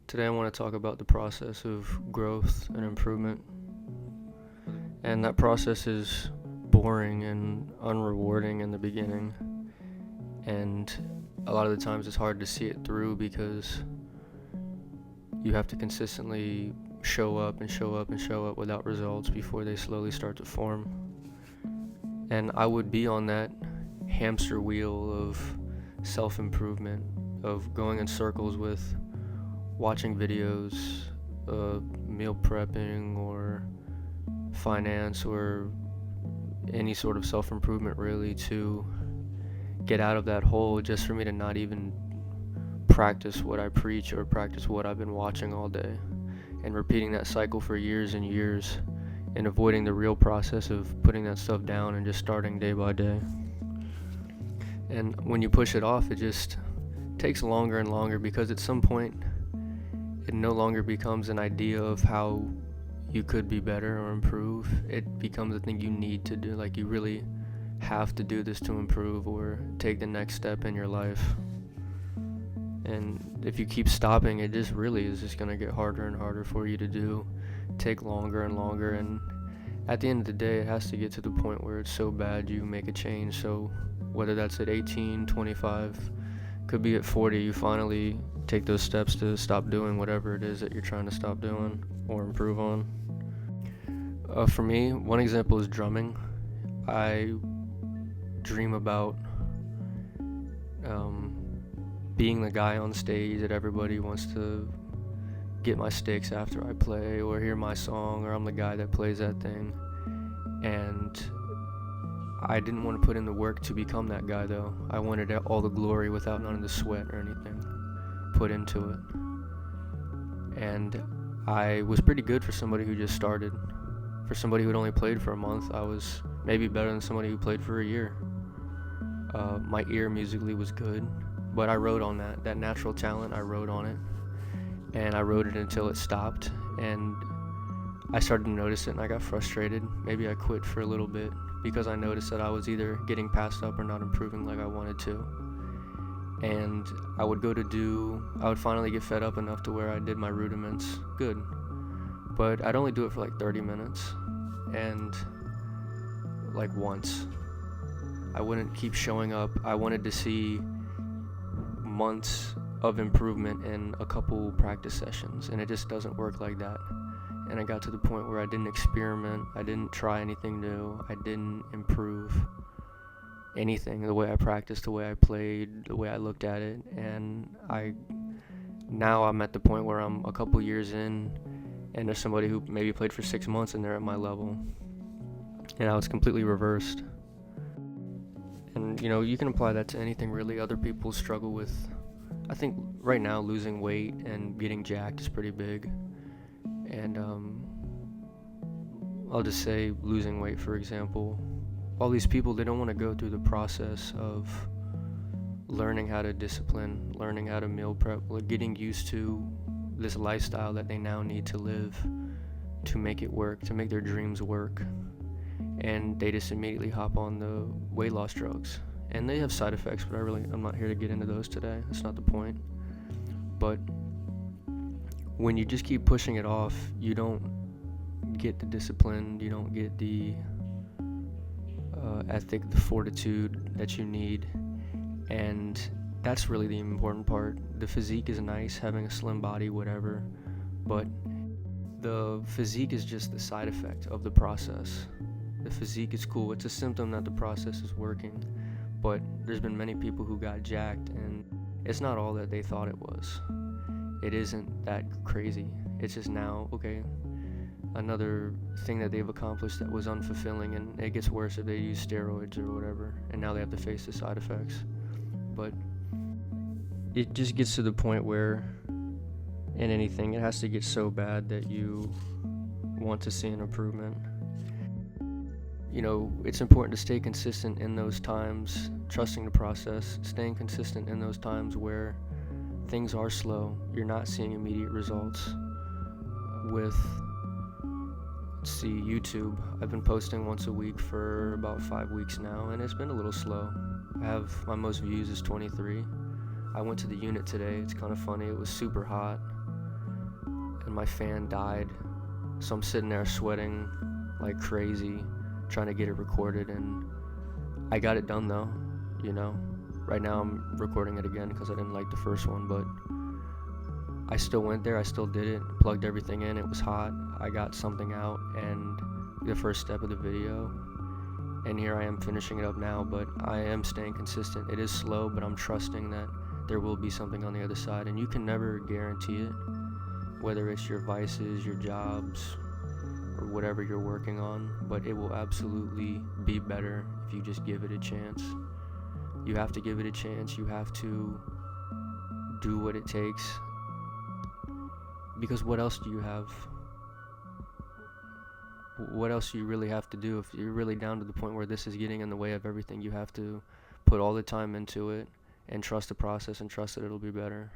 Today I want to talk about the process of growth and improvement. And that process is boring and unrewarding in the beginning. And a lot of the times it's hard to see it through because you have to consistently show up and show up and show up without results before they slowly start to form. And I would be on that hamster wheel of self-improvement, of going in circles with watching videos, meal prepping or finance or any sort of self-improvement really, to get out of that hole, just for me to not even practice what I preach or practice what I've been watching all day, and repeating that cycle for years and years and avoiding the real process of putting that stuff down and just starting day by day. And when you push it off, it just takes longer and longer, because at some point it no longer becomes an idea of how you could be better or improve. It becomes a thing you need to do, like you really have to do this to improve or take the next step in your life. And if you keep stopping, it just really is just going to get harder and harder for you to do, take longer and longer, and at the end of the day it has to get to the point where it's so bad you make a change. So whether that's at 18, 25, could be at 40, you finally take those steps to stop doing whatever it is that you're trying to stop doing or improve on. For me, one example is drumming. I dream about being the guy on stage that everybody wants to get my sticks after I play or hear my song, or I'm the guy that plays that thing. And I didn't want to put in the work to become that guy, though. I wanted all the glory without none of the sweat or anything put into it. And I was pretty good for somebody who just started. For somebody who had only played for a month, I was maybe better than somebody who played for a year. My ear musically was good, but I rode on that natural talent. I rode on it, and I rode it until it stopped, and I started to notice it, and I got frustrated. Maybe I quit for a little bit because I noticed that I was either getting passed up or not improving like I wanted to. And I would finally get fed up enough to where I did my rudiments good, but I'd only do it for like 30 minutes, and like once. I wouldn't keep showing up. I wanted to see months of improvement in a couple practice sessions, and it just doesn't work like that. And I got to the point where I didn't experiment, I didn't try anything new, I didn't improve anything, the way I practiced, the way I played, the way I looked at it. And now I'm at the point where I'm a couple years in, and there's somebody who maybe played for 6 months and they're at my level. And now it's completely reversed. And you can apply that to anything really. Other people struggle with, I think right now, losing weight and getting jacked is pretty big. And I'll just say losing weight, for example. All these people, they don't want to go through the process of learning how to discipline, learning how to meal prep, getting used to this lifestyle that they now need to live to make it work, to make their dreams work. And they just immediately hop on the weight loss drugs. And they have side effects, but I'm not here to get into those today. That's not the point. But when you just keep pushing it off, you don't get the discipline, you don't get the ethic, the fortitude that you need. And that's really the important part. The physique is nice, having a slim body, whatever, but the physique is just the side effect of the process. The physique is cool. It's a symptom that the process is working. But there's been many people who got jacked, and it's not all that they thought it was. It isn't that crazy. It's just now, okay, another thing that they've accomplished that was unfulfilling, and it gets worse if they use steroids or whatever, and now they have to face the side effects. But it just gets to the point where in anything, it has to get so bad that you want to see an improvement. It's important to stay consistent in those times, trusting the process, staying consistent in those times where things are slow, you're not seeing immediate results. With, YouTube, I've been posting once a week for about 5 weeks now, and it's been a little slow. My most views is 23. I went to the unit today. It's kind of funny. It was super hot. and my fan died. So I'm sitting there sweating like crazy, trying to get it recorded, and I got it done though, you know. Right now I'm recording it again because I didn't like the first one, but I still went there, I still did it, plugged everything in, it was hot, I got something out, and the first step of the video, and here I am finishing it up now. But I am staying consistent. It is slow, but I'm trusting that there will be something on the other side, and you can never guarantee it, whether it's your vices, your jobs, or whatever you're working on, but it will absolutely be better if you just give it a chance. You have to give it a chance. You have to do what it takes, because what else do you have? What else do you really have to do? If you're really down to the point where this is getting in the way of everything, you have to put all the time into it and trust the process and trust that it'll be better.